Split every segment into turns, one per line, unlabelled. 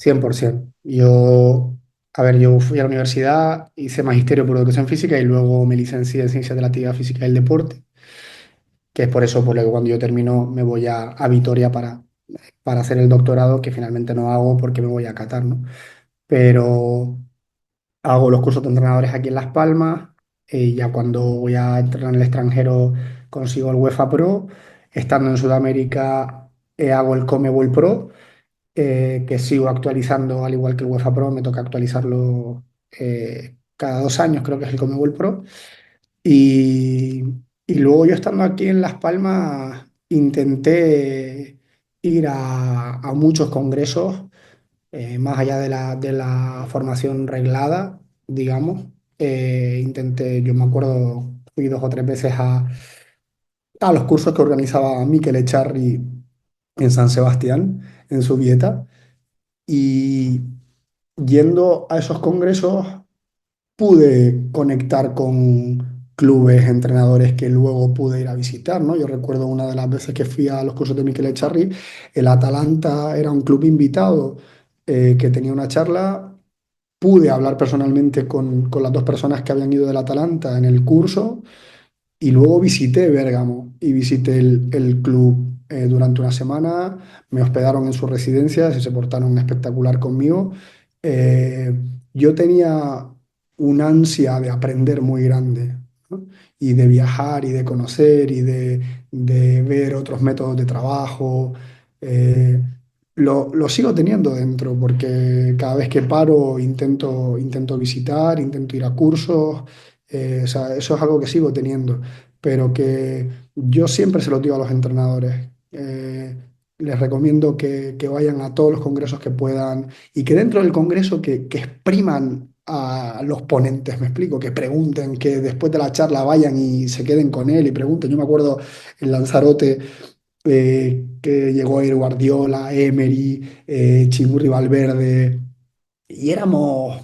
100%. Yo fui a la universidad, hice magisterio por educación física y luego me licencié en ciencias de la actividad física y el deporte, que es por eso por lo que cuando yo termino me voy a Vitoria para hacer el doctorado, que finalmente no hago porque me voy a Qatar, ¿no? Pero hago los cursos de entrenadores aquí en Las Palmas, y ya cuando voy a entrenar en el extranjero consigo el UEFA Pro. Estando en Sudamérica, hago el Comebol Pro, que sigo actualizando, al igual que el UEFA Pro, me toca actualizarlo cada 2 años, creo que es el Comebol Pro. Y, y luego yo estando aquí en Las Palmas, intenté ir a muchos congresos, más allá de la formación reglada, digamos. Yo me acuerdo, fui 2 o 3 veces a los cursos que organizaba Mikel Echarri en San Sebastián, en Zubieta. Y yendo a esos congresos pude conectar con clubes, entrenadores que luego pude ir a visitar, ¿no? Yo recuerdo una de las veces que fui a los cursos de Mikel Echarri, el Atalanta era un club invitado, que tenía una charla. Pude hablar personalmente con las 2 personas que habían ido del Atalanta en el curso, y luego visité Bérgamo y visité el club durante una semana. Me hospedaron en sus residencias y se portaron espectacular conmigo. Eh, yo tenía una ansia de aprender muy grande, ¿no? Y de viajar y de conocer y de ver otros métodos de trabajo. Eh, lo sigo teniendo dentro porque cada vez que paro intento visitar, intento ir a cursos. O sea, eso es algo que sigo teniendo, pero que yo siempre se lo digo a los entrenadores. Les recomiendo que vayan a todos los congresos que puedan, y que dentro del congreso que expriman a los ponentes, me explico, que pregunten, que después de la charla vayan y se queden con él y pregunten. Yo me acuerdo en Lanzarote, que llegó a ir Guardiola, Emery, Chimurri Valverde, y éramos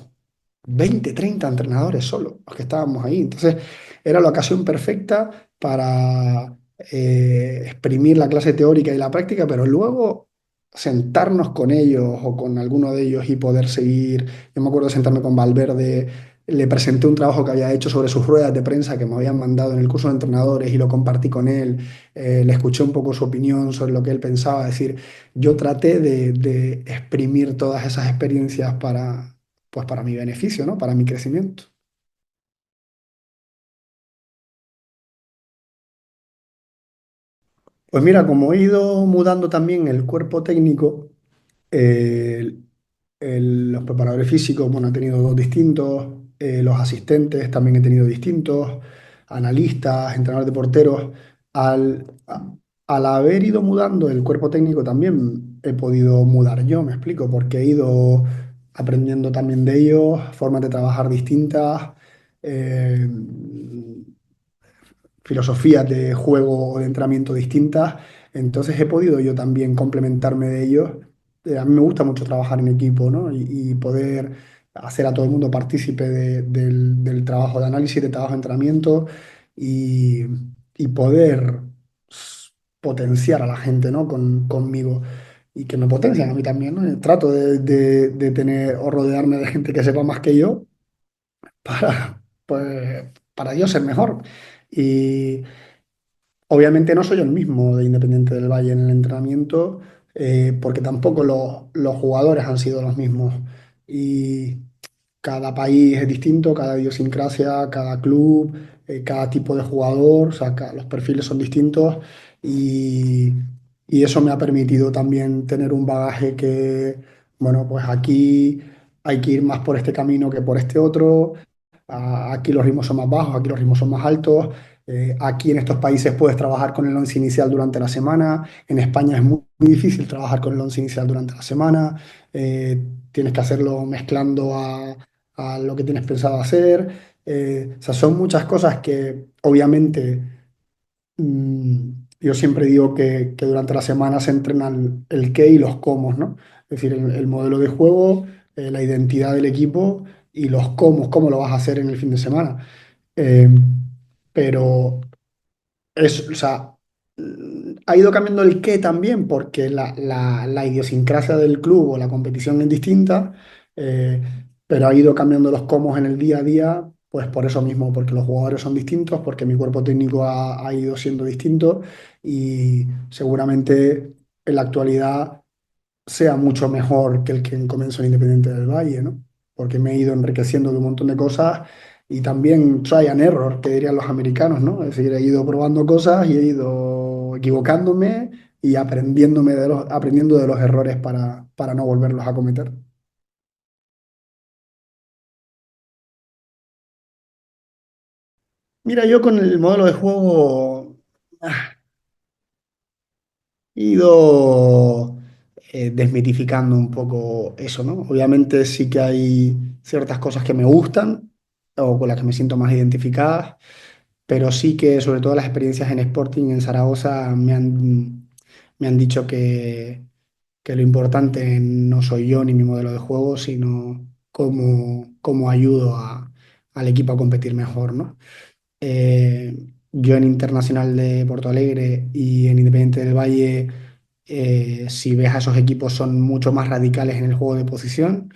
20 30 entrenadores solo los que estábamos ahí. Entonces era la ocasión perfecta para exprimir la clase teórica y la práctica, pero luego sentarnos con ellos o con alguno de ellos y poder seguir. Yo me acuerdo de sentarme con Valverde, le presenté un trabajo que había hecho sobre sus ruedas de prensa que me habían mandado en el curso de entrenadores y lo compartí con él. Le escuché un poco su opinión sobre lo que él pensaba. Es decir, yo traté de exprimir todas esas experiencias para mi beneficio, ¿no? Para mi crecimiento. Pues mira, como he ido mudando también el cuerpo técnico, eh, los preparadores físicos, bueno, he tenido dos distintos, los asistentes también he tenido distintos, analistas, entrenadores de porteros. Al haber ido mudando el cuerpo técnico también he podido mudar yo, me explico, porque he ido aprendiendo también de ellos, formas de trabajar distintas. eh, Filosofías de juego o de entrenamiento distintas. Entonces he podido yo también complementarme de ellos. A mí me gusta mucho trabajar en equipo, ¿no? Y poder hacer a todo el mundo partícipe del trabajo de análisis, de trabajo de entrenamiento, y, y poder potenciar a la gente, ¿no? Conmigo. Y que me potencian a mí también, ¿no? Trato de tener o rodearme de gente que sepa más que yo para yo ser mejor. Y obviamente no soy el mismo de Independiente del Valle en el entrenamiento, porque tampoco los jugadores han sido los mismos. Y cada país es distinto, cada idiosincrasia, cada club, cada tipo de jugador, o sea, los perfiles son distintos. Y, y eso me ha permitido también tener un bagaje que, bueno, pues aquí hay que ir más por este camino que por este otro. Aquí los ritmos son más bajos, aquí los ritmos son más altos. Aquí en estos países puedes trabajar con el once inicial durante la semana. En España es muy difícil trabajar con el once inicial durante la semana. Tienes que hacerlo mezclando a lo que tienes pensado hacer. O sea, son muchas cosas que obviamente, yo siempre digo que durante la semana se entrenan el qué y los cómo, ¿no? Es decir, el modelo de juego, la identidad del equipo y los cómo lo vas a hacer en el fin de semana. Eh, pero o sea, ha ido cambiando el qué también, porque la idiosincrasia del club o la competición es distinta, eh, pero ha ido cambiando los cómo en el día a día, pues por eso mismo, porque los jugadores son distintos, porque mi cuerpo técnico ha ido siendo distinto y seguramente en la actualidad sea mucho mejor que el que comenzó en Independiente del Valle, ¿no? Porque me he ido enriqueciendo de un montón de cosas y también try and error, que dirían los americanos, ¿no? Es decir, he ido probando cosas y he ido equivocándome y aprendiendo de los errores para no volverlos a cometer. Mira, yo con el modelo de juego he ido desmitificando un poco eso, ¿no? Obviamente sí que hay ciertas cosas que me gustan o con las que me siento más identificadas, pero sí que sobre todo las experiencias en Sporting en Zaragoza me han dicho que lo importante no soy yo ni mi modelo de juego, sino cómo ayudo al equipo a competir mejor, ¿no? Yo en Internacional de Porto Alegre y en Independiente del Valle, si ves a esos equipos, son mucho más radicales en el juego de posición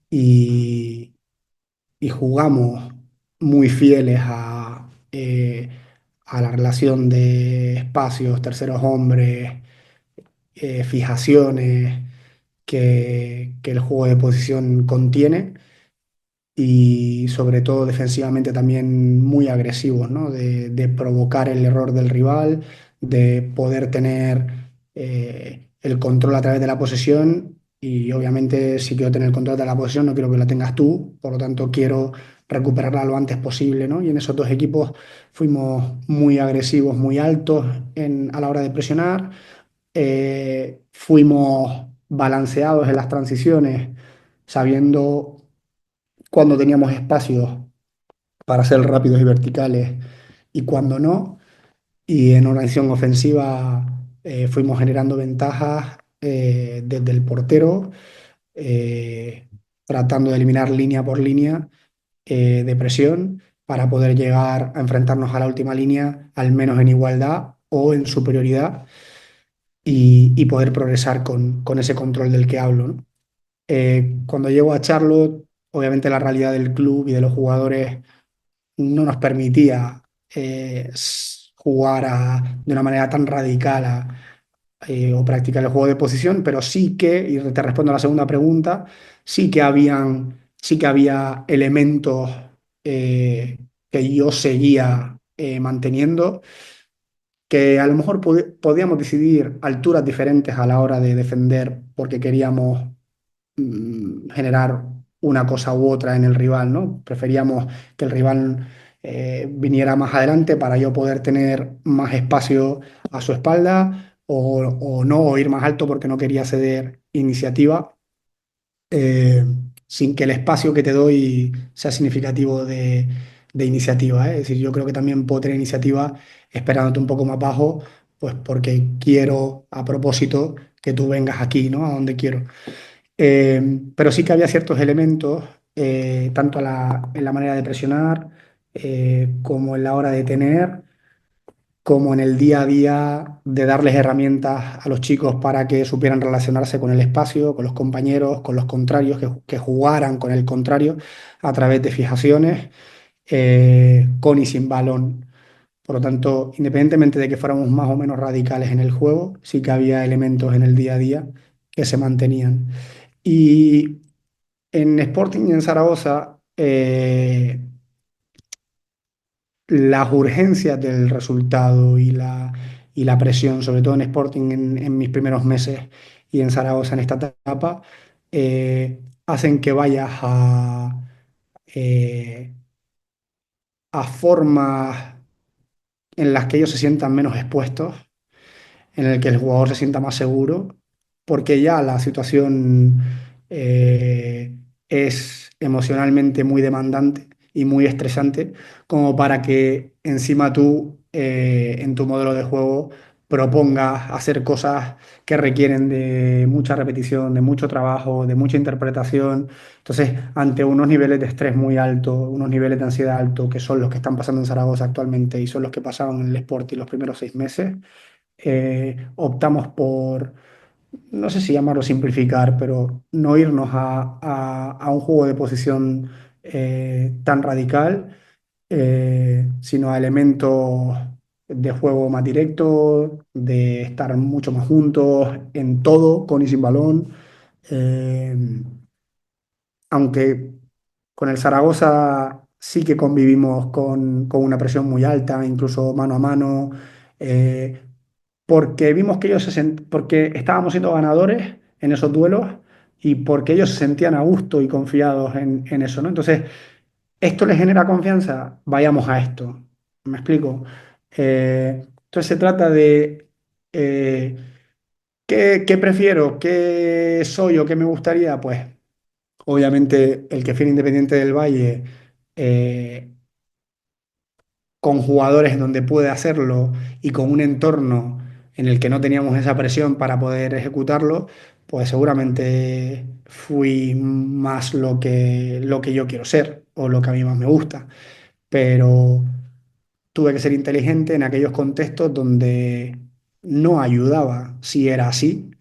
y, y jugamos muy fieles a la relación de espacios, terceros hombres, fijaciones que el juego de posición contiene y sobre todo defensivamente también muy agresivos, ¿no? De provocar el error del rival, de poder tener el control a través de la posesión y obviamente si quiero tener el control de la posesión no quiero que la tengas tú, por lo tanto quiero recuperarla lo antes posible, ¿no? Y en esos dos equipos fuimos muy agresivos, muy altos a la hora de presionar, fuimos balanceados en las transiciones, sabiendo cuando teníamos espacios para ser rápidos y verticales y cuando no. Y en organización ofensiva fuimos generando ventajas desde el portero, eh, tratando de eliminar línea por línea de presión para poder llegar a enfrentarnos a la última línea, al menos en igualdad o en superioridad, y poder progresar con ese control del que hablo, ¿no? Cuando llego a Charlotte, obviamente la realidad del club y de los jugadores no nos permitía jugar de una manera tan radical o practicar el juego de posición, pero sí que, y te respondo a la segunda pregunta, sí que había elementos que yo seguía manteniendo, que a lo mejor podíamos decidir alturas diferentes a la hora de defender porque queríamos generar una cosa u otra en el rival, ¿no? Preferíamos que el rival viniera más adelante para yo poder tener más espacio a su espalda o no, o ir más alto porque no quería ceder iniciativa eh, sin que el espacio que te doy sea significativo de iniciativa, ¿eh? Es decir, yo creo que también puedo tener iniciativa esperándote un poco más bajo, pues porque quiero a propósito que tú vengas aquí, ¿no? A donde quiero. Pero sí que había ciertos elementos, tanto en la manera de presionar, como en la hora de tener, como en el día a día de darles herramientas a los chicos para que supieran relacionarse con el espacio, con los compañeros, con los contrarios, que jugaran con el contrario a través de fijaciones, con y sin balón. Por lo tanto, independientemente de que fuéramos más o menos radicales en el juego, sí que había elementos en el día a día que se mantenían. Y en Sporting y en Zaragoza, las urgencias del resultado y la presión, sobre todo en Sporting en mis primeros meses y en Zaragoza en esta etapa, hacen que vayas eh, a formas en las que ellos se sientan menos expuestos, en el que el jugador se sienta más seguro, porque ya la situación es emocionalmente muy demandante y muy estresante, como para que encima tú en tu modelo de juego propongas hacer cosas que requieren de mucha repetición, de mucho trabajo, de mucha interpretación. Entonces, ante unos niveles de estrés muy altos, unos niveles de ansiedad altos, que son los que están pasando en Zaragoza actualmente y son los que pasaron en el Sport y los primeros 6 meses, optamos por, no sé si llamarlo simplificar, pero no irnos a un juego de posición tan radical, sino a elementos de juego más directo, de estar mucho más juntos en todo, con y sin balón. Eh, Aunque con el Zaragoza sí que convivimos con una presión muy alta, incluso mano a mano, eh, porque vimos que porque estábamos siendo ganadores en esos duelos y porque ellos se sentían a gusto y confiados en eso, ¿no? Entonces, ¿esto les genera confianza? Vayamos a esto. ¿Me explico? Entonces se trata de eh, ¿qué prefiero? ¿Qué soy o qué me gustaría? Pues obviamente el que fiera Independiente del Valle, eh, con jugadores en donde puede hacerlo y con un entorno en el que no teníamos esa presión para poder ejecutarlo, pues seguramente fui más lo que yo quiero ser o lo que a mí más me gusta. Pero tuve que ser inteligente en aquellos contextos donde no ayudaba si era así,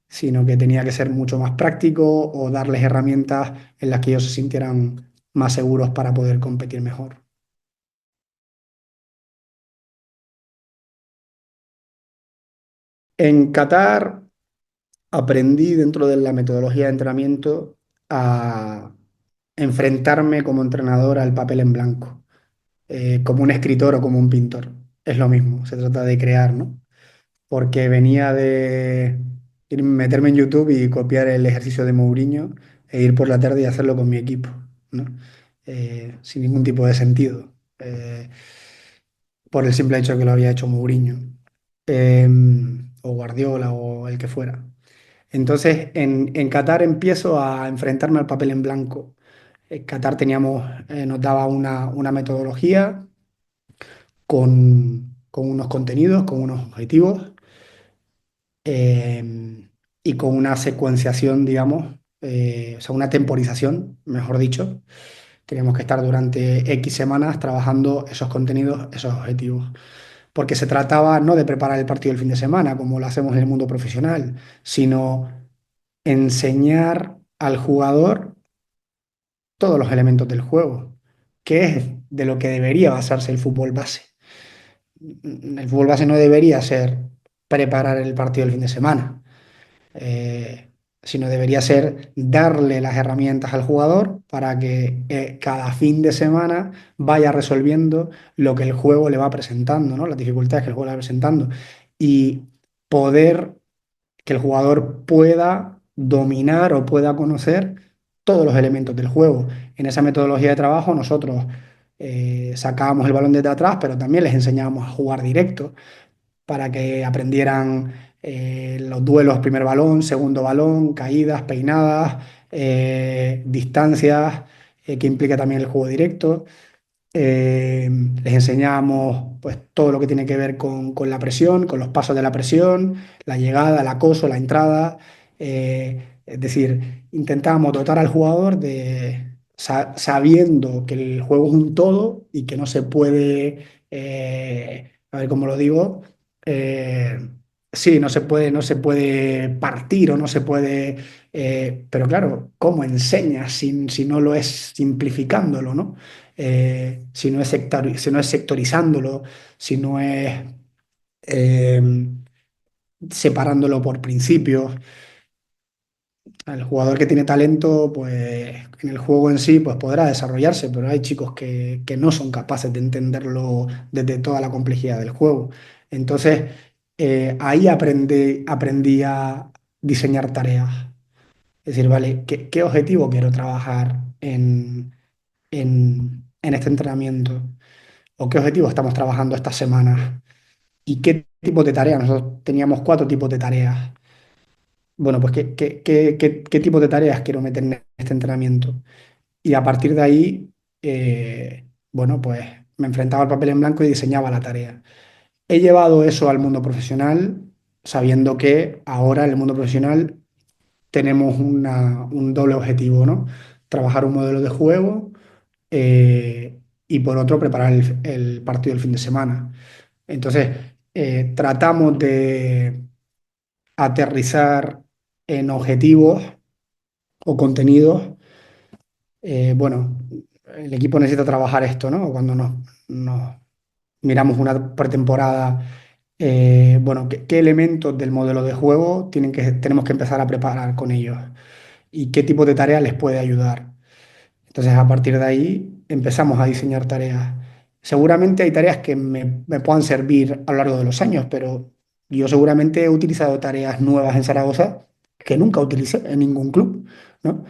sino que tenía que ser mucho más práctico o darles herramientas en las que ellos se sintieran más seguros para poder competir mejor. En Qatar aprendí dentro de la metodología de entrenamiento a enfrentarme como entrenador al papel en blanco, como un escritor o como un pintor. Es lo mismo, se trata de crear, ¿no? Porque venía de meterme en YouTube y copiar el ejercicio de Mourinho e ir por la tarde y hacerlo con mi equipo, ¿no? Sin ningún tipo de sentido, por el simple hecho de que lo había hecho Mourinho, eh, o Guardiola o el que fuera. Entonces, en Qatar empiezo a enfrentarme al papel en blanco. En Qatar nos daba una metodología con unos contenidos, con unos objetivos, y con una secuenciación, digamos, o sea, una temporización, mejor dicho. Teníamos que estar durante X semanas trabajando esos contenidos, esos objetivos. Porque se trataba no de preparar el partido el fin de semana, como lo hacemos en el mundo profesional, sino enseñar al jugador todos los elementos del juego, que es de lo que debería basarse el fútbol base. El fútbol base no debería ser preparar el partido el fin de semana, eh, sino debería ser darle las herramientas al jugador para que cada fin de semana vaya resolviendo lo que el juego le va presentando, ¿no? Las dificultades que el juego le va presentando. Y poder que el jugador pueda dominar o pueda conocer todos los elementos del juego. En esa metodología de trabajo nosotros sacábamos el balón desde atrás, pero también les enseñábamos a jugar directo para que aprendieran los duelos primer balón, segundo balón, caídas, peinadas, distancias, que implica también el juego directo. Les enseñamos pues, todo lo que tiene que ver con la presión, con los pasos de la presión, la llegada, el acoso, la entrada. Es decir, intentamos dotar al jugador sabiendo que el juego es un todo y que no se puede, a ver cómo lo digo, eh, sí, no se puede partir o no se puede, pero claro, ¿cómo enseñas si no lo es simplificándolo, ¿no? Si no es sectorizándolo, si no es eh, separándolo por principios. El jugador que tiene talento, pues en el juego en sí, pues podrá desarrollarse, pero hay chicos que no son capaces de entenderlo desde toda la complejidad del juego. Entonces, ahí aprendí a diseñar tareas. Es decir, vale, ¿qué objetivo quiero trabajar en este entrenamiento? ¿O qué objetivo estamos trabajando estas semanas? ¿Y qué tipos de tareas? Nosotros teníamos cuatro tipos de tareas. Bueno, pues ¿qué tipo de tareas quiero meter en este entrenamiento? Y a partir de ahí, bueno, pues me enfrentaba al papel en blanco y diseñaba la tarea. He llevado eso al mundo profesional, sabiendo que ahora en el mundo profesional tenemos un doble objetivo, ¿no? Trabajar un modelo de juego, y por otro preparar el partido del fin de semana. Entonces, tratamos de aterrizar en objetivos o contenidos. Bueno, el equipo necesita trabajar esto, ¿no? Cuando nos miramos una pretemporada, bueno, ¿qué elementos del modelo de juego tenemos que empezar a preparar con ellos? ¿Y qué tipo de tareas les puede ayudar? Entonces, a partir de ahí empezamos a diseñar tareas. Seguramente hay tareas que me puedan servir a lo largo de los años, pero yo seguramente he utilizado tareas nuevas en Zaragoza que nunca utilicé en ningún club, ¿no?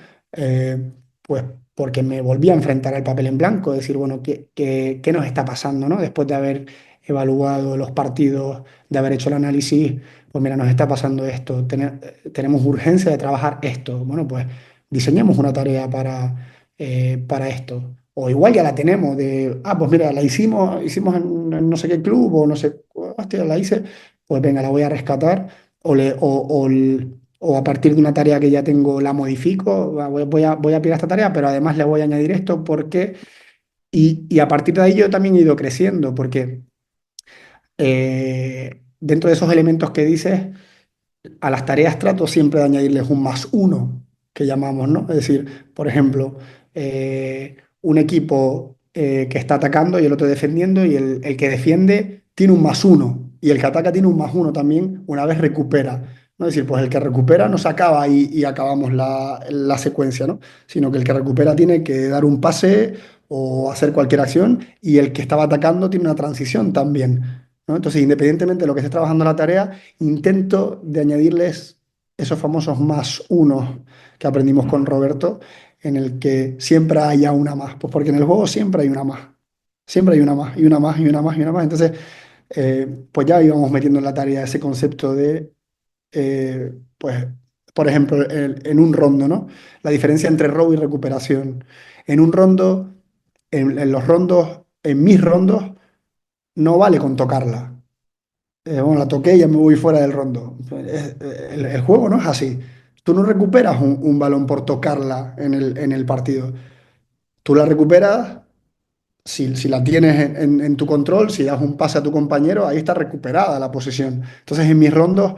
Pues porque me volví a enfrentar al papel en blanco, decir, bueno, ¿qué nos está pasando, ¿no? Después de haber evaluado los partidos, de haber hecho el análisis, pues mira, nos está pasando esto, tenemos urgencia de trabajar esto. Bueno, pues diseñemos una tarea para esto. O igual ya la tenemos pues mira, hicimos en no sé qué club o no sé, hostia, la hice, pues venga, la voy a rescatar o a partir de una tarea que ya tengo la modifico, voy a pillar esta tarea, pero además le voy a añadir esto porque, y a partir de ahí yo también he ido creciendo porque dentro de esos elementos que dices, a las tareas trato siempre de añadirles un más uno, que llamamos, ¿no? Es decir, por ejemplo, un equipo que está atacando y el otro defendiendo, y el que defiende tiene un más uno, y el que ataca tiene un más uno también una vez recupera, ¿no? Es decir, pues el que recupera no se acaba y acabamos la secuencia, ¿no? Sino que el que recupera tiene que dar un pase o hacer cualquier acción, y el que estaba atacando tiene una transición también, ¿no? Entonces, independientemente de lo que esté trabajando en la tarea, intento de añadirles esos famosos más unos que aprendimos con Roberto, en el que siempre haya una más, pues porque en el juego siempre hay una más, siempre hay una más, y una más, y una más, y una más. Entonces, pues ya íbamos metiendo en la tarea ese concepto de, pues, por ejemplo, en un rondo, ¿no? La diferencia entre robo y recuperación. En un rondo, en los rondos, en mis rondos, no vale con tocarla. Bueno, la toqué y ya me voy fuera del rondo. El juego no es así. Tú no recuperas un balón por tocarla en el partido. Tú la recuperas si la tienes en tu control, si das un pase a tu compañero, ahí está recuperada la posesión. Entonces, en mis rondos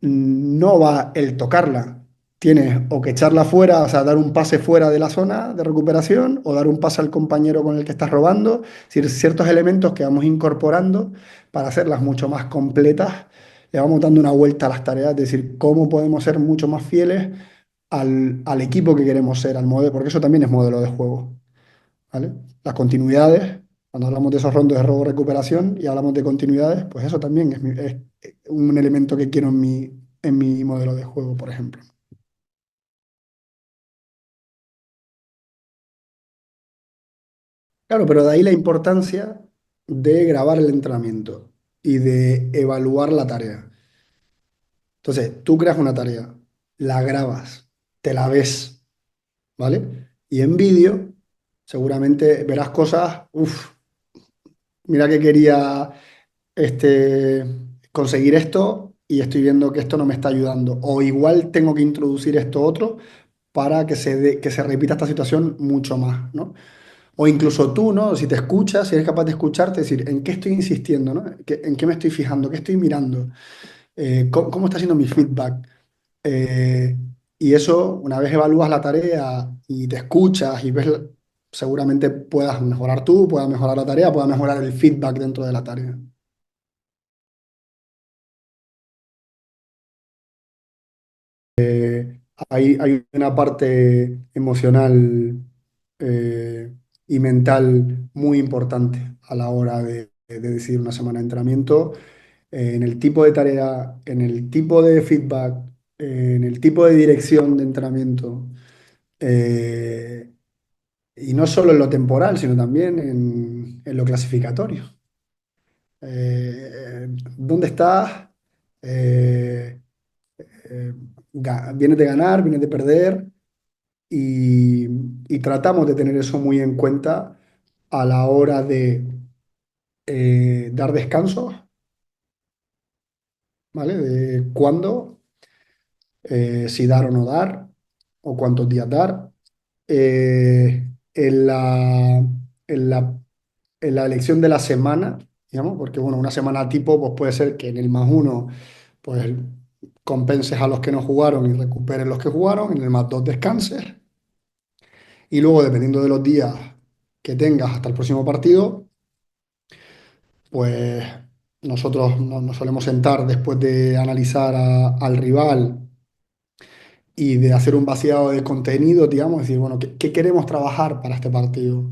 no va el tocarla. Tienes o que echarla fuera, o sea, dar un pase fuera de la zona de recuperación o dar un pase al compañero con el que estás robando. Es decir, ciertos elementos que vamos incorporando para hacerlas mucho más completas. Le vamos dando una vuelta a las tareas, es decir, cómo podemos ser mucho más fieles al equipo que queremos ser, al modelo, porque eso también es modelo de juego, ¿vale? Las continuidades, cuando hablamos de esos rondos de robo-recuperación y hablamos de continuidades, pues eso también es un elemento que quiero en mi modelo de juego, por ejemplo. Claro, pero de ahí la importancia de grabar el entrenamiento y de evaluar la tarea. Entonces, tú creas una tarea, la grabas, te la ves, ¿vale? Y en vídeo seguramente verás cosas, uff, mira que quería conseguir esto y estoy viendo que esto no me está ayudando. O igual tengo que introducir esto otro para que se repita esta situación mucho más, ¿no? O incluso tú, ¿no? Si te escuchas, si eres capaz de escucharte, decir, ¿en qué estoy insistiendo, ¿no? ¿En qué me estoy fijando? ¿Qué estoy mirando? ¿Cómo está siendo mi feedback? Eh, y eso, una vez evalúas la tarea y te escuchas y ves, seguramente puedas mejorar tú, puedas mejorar la tarea, puedas mejorar el feedback dentro de la tarea. Hay una parte emocional eh, y mental muy importante a la hora de decidir una semana de entrenamiento, en el tipo de tarea, en el tipo de feedback, en el tipo de dirección de entrenamiento, eh, y no solo en lo temporal, sino también en lo clasificatorio. ¿Dónde estás? Eh, Vienes de ganar, vienes de perder, y tratamos de tener eso muy en cuenta a la hora de dar descansos, ¿vale? De cuándo, si dar o no dar, o cuántos días dar. En la, en la elección de la semana, digamos, porque bueno, una semana tipo pues puede ser que en el más uno pues compenses a los que no jugaron y recuperes los que jugaron, en el más dos descanses y luego dependiendo de los días que tengas hasta el próximo partido, pues nosotros nos solemos sentar después de analizar al rival y de hacer un vaciado de contenido, digamos, decir, bueno, ¿qué queremos trabajar para este partido?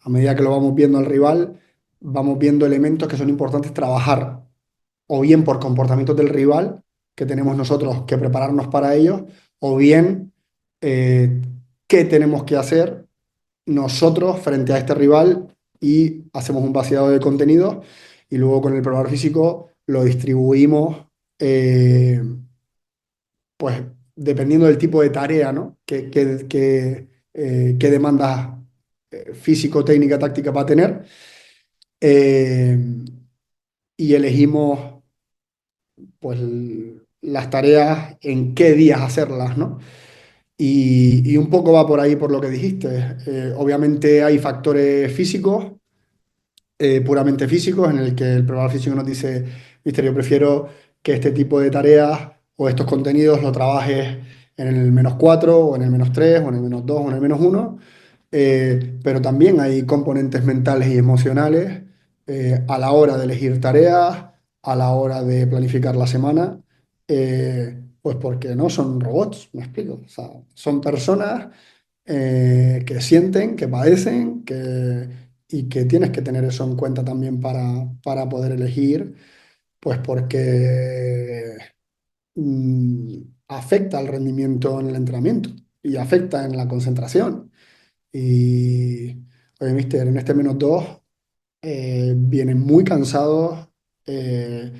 A medida que lo vamos viendo al rival, vamos viendo elementos que son importantes trabajar, o bien por comportamientos del rival, que tenemos nosotros que prepararnos para ellos, o bien eh, qué tenemos que hacer nosotros frente a este rival y hacemos un vaciado de contenido y luego con el preparador físico lo distribuimos, pues dependiendo del tipo de tarea, ¿no? Qué demandas físico, técnica, táctica va a tener. eh, y elegimos pues las tareas en qué días hacerlas, ¿no? Y un poco va por ahí por lo que dijiste. Obviamente hay factores físicos, puramente físicos, en el que el preparador físico nos dice, Mister, yo prefiero que este tipo de tareas o estos contenidos lo trabajes en el -4 o en el -3 o en el -2 o en el -1, pero también hay componentes mentales y emocionales a la hora de elegir tareas, a la hora de planificar la semana, pues porque no son robots, me explico. O sea, son personas que sienten, que padecen, y que tienes que tener eso en cuenta también para poder elegir, pues porque afecta al rendimiento en el entrenamiento y afecta en la concentración. Y, oye, mister, en este -2 vienen muy cansados, eh,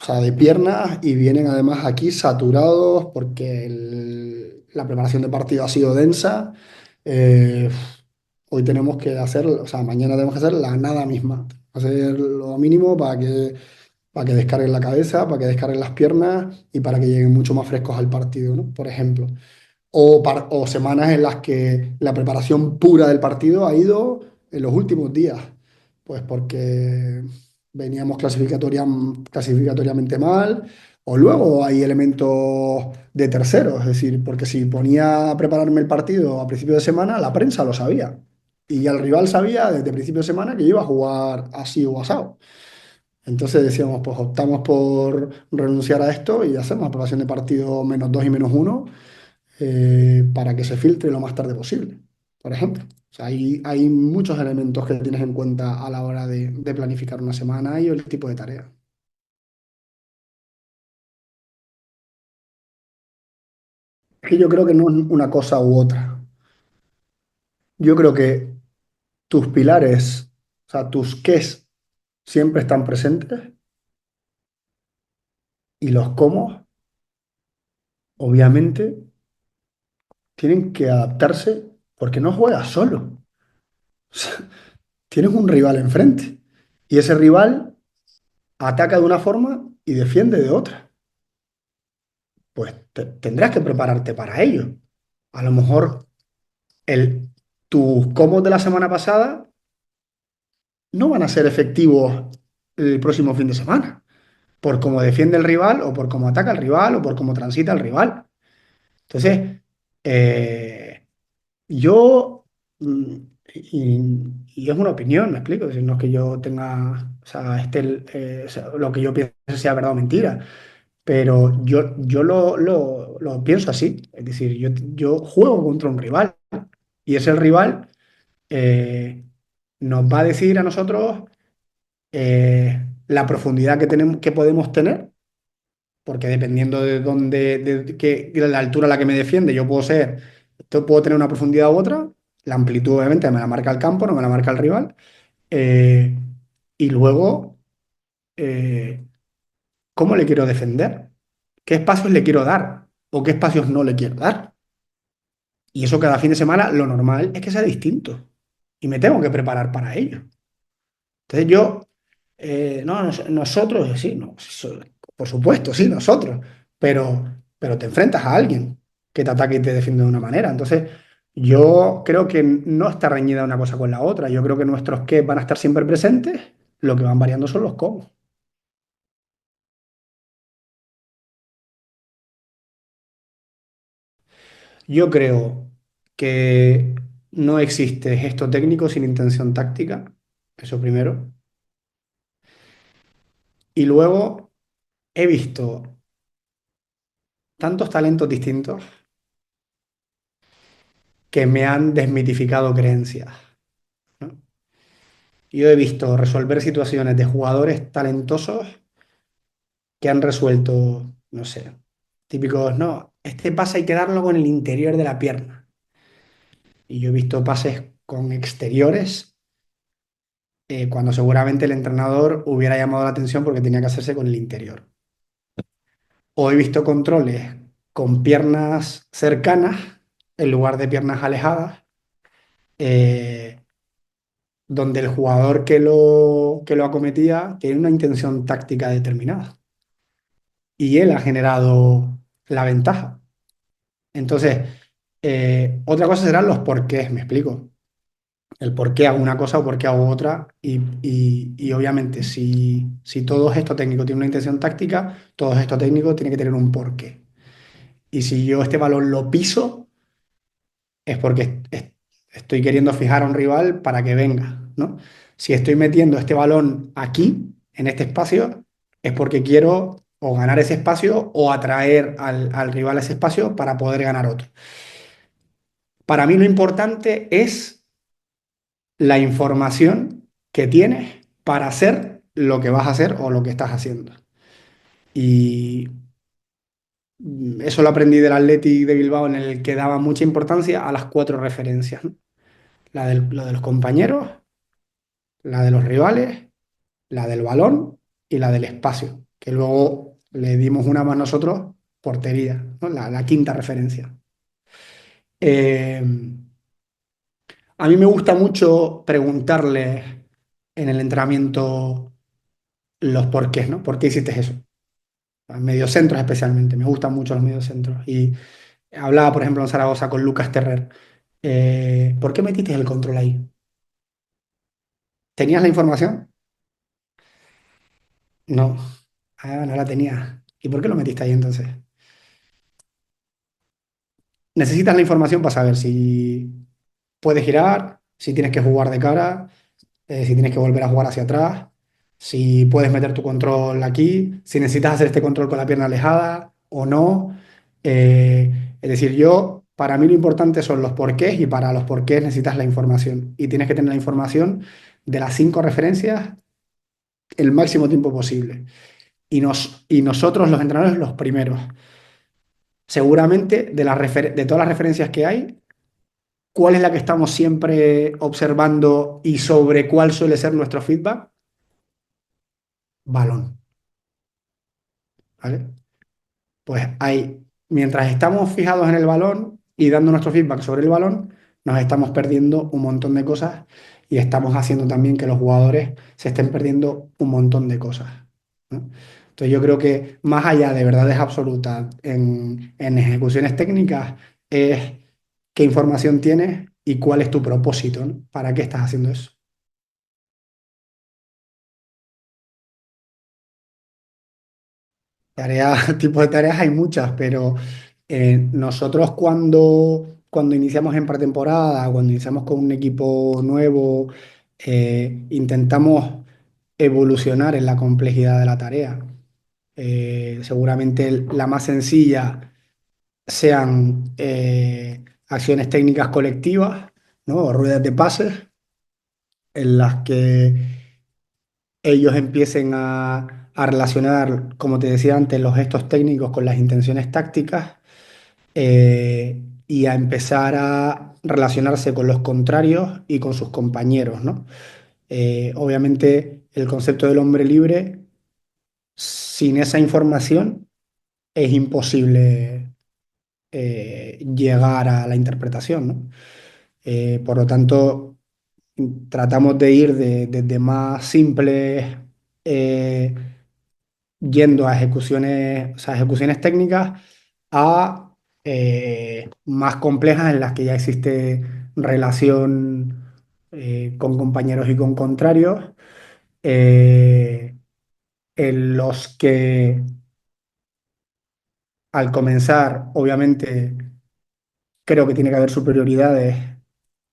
o sea, de piernas y vienen además aquí saturados porque la preparación de partido ha sido densa. Eh, Hoy tenemos que hacer, o sea, mañana tenemos que hacer la nada misma, hacer lo mínimo para que descarguen la cabeza, para que descarguen las piernas y para que lleguen mucho más frescos al partido, ¿no? Por ejemplo. O semanas en las que la preparación pura del partido ha ido en los últimos días, pues porque veníamos clasificatoriamente mal, o luego hay elementos de terceros, es decir, porque si ponía a prepararme el partido a principio de semana, la prensa lo sabía. Y el rival sabía desde principio de semana que yo iba a jugar así o asado. Entonces decíamos, pues optamos por renunciar a esto y hacemos aprobación de partido -2 y -1 para que se filtre lo más tarde posible, por ejemplo. O sea, hay muchos elementos que tienes en cuenta a la hora de planificar una semana y el tipo de tarea. Es que yo creo que no es una cosa u otra. Yo creo que tus pilares, o sea, tus qués siempre están presentes y los cómo, obviamente, tienen que adaptarse porque no juegas solo. O sea, tienes un rival enfrente y ese rival ataca de una forma y defiende de otra. Pues tendrás que prepararte para ello. A lo mejor tus combos de la semana pasada no van a ser efectivos el próximo fin de semana, por cómo defiende el rival o por cómo ataca el rival o por cómo transita el rival. Entonces, eh, yo, mm, y es una opinión, me explico, si no es que yo tenga, o sea, o sea, lo que yo pienso sea verdad o mentira. Pero yo lo pienso así. Es decir, yo juego contra un rival y ese rival eh, nos va a decir a nosotros la profundidad que tenemos, que podemos tener, porque dependiendo de dónde, de la altura a la que me defiende, puedo tener una profundidad u otra. La amplitud, obviamente, me la marca el campo, no me la marca el rival. Eh, y luego, eh, ¿cómo le quiero defender? ¿Qué espacios le quiero dar? ¿O qué espacios no le quiero dar? Y eso cada fin de semana, lo normal es que sea distinto. Y me tengo que preparar para ello. Entonces no, nosotros, sí, no, por supuesto, sí, nosotros. Pero te enfrentas a alguien que te ataque y te defiende de una manera. Entonces, yo creo que no está reñida una cosa con la otra. Yo creo que nuestros que van a estar siempre presentes lo que van variando son los cómo. Yo creo que no existe gesto técnico sin intención táctica, eso primero. Y luego he visto tantos talentos distintos que me han desmitificado creencias, ¿no? Yo he visto resolver situaciones de jugadores talentosos que han resuelto, no sé, típicos, no, este pase hay que darlo con el interior de la pierna. Y yo he visto pases con exteriores cuando seguramente el entrenador hubiera llamado la atención porque tenía que hacerse con el interior. O he visto controles con piernas cercanas en lugar de piernas alejadas, eh, donde el jugador que lo acometía tiene una intención táctica determinada y él ha generado la ventaja. Entonces, otra cosa serán los porqués, me explico. El por qué hago una cosa o por qué hago otra. Y obviamente, si todo gesto técnico tiene una intención táctica, todo gesto técnico tiene que tener un porqué. Y si yo este balón lo piso, es porque estoy queriendo fijar a un rival para que venga, ¿no? Si estoy metiendo este balón aquí, en este espacio, es porque quiero o ganar ese espacio o atraer al rival a ese espacio para poder ganar otro. Para mí lo importante es la información que tienes para hacer lo que vas a hacer o lo que estás haciendo. Y eso lo aprendí del Athletic de Bilbao, en el que daba mucha importancia a las cuatro referencias, ¿no? Lo de los compañeros, la de los rivales, la del balón y la del espacio, que luego le dimos una más nosotros, portería, ¿no? La quinta referencia. Eh, a mí me gusta mucho preguntarles en el entrenamiento los porqués, ¿no? ¿Por qué hiciste eso? A mediocentros especialmente, me gustan mucho los mediocentros. Y hablaba, por ejemplo, en Zaragoza con Lucas Terrer. ¿Por qué metiste el control ahí? ¿Tenías la información? No. Ah, no la tenía. ¿Y por qué lo metiste ahí entonces? Necesitas la información para saber si puedes girar, si tienes que jugar de cara, si tienes que volver a jugar hacia atrás, si puedes meter tu control aquí, si necesitas hacer este control con la pierna alejada o no. Es decir, para mí lo importante son los porqués y para los porqués necesitas la información. Y tienes que tener la información de las cinco referencias el máximo tiempo posible. Y nosotros, los entrenadores, los primeros. Seguramente de todas las referencias que hay, ¿cuál es la que estamos siempre observando y sobre cuál suele ser nuestro feedback? Balón, ¿vale? Pues mientras estamos fijados en el balón y dando nuestro feedback sobre el balón, nos estamos perdiendo un montón de cosas y estamos haciendo también que los jugadores se estén perdiendo un montón de cosas, ¿no? Entonces yo creo que más allá de verdades absolutas en ejecuciones técnicas es qué información tienes y cuál es tu propósito, ¿no? ¿Para qué estás haciendo eso? Tareas, tipos de tareas hay muchas, pero nosotros cuando iniciamos en pretemporada, cuando iniciamos con un equipo nuevo, intentamos evolucionar en la complejidad de la tarea. Seguramente la más sencilla sean acciones técnicas colectivas, ¿no? O ruedas de pases, en las que ellos empiecen a relacionar, como te decía antes, los gestos técnicos con las intenciones tácticas, y a empezar a relacionarse con los contrarios y con sus compañeros, ¿no? Obviamente el concepto del hombre libre, sin esa información es imposible llegar a la interpretación, ¿no? Por lo tanto, tratamos de ir desde más simples, eh, yendo a ejecuciones, o sea, ejecuciones técnicas a más complejas en las que ya existe relación con compañeros y con contrarios. eh, en los que al comenzar, obviamente, creo que tiene que haber superioridades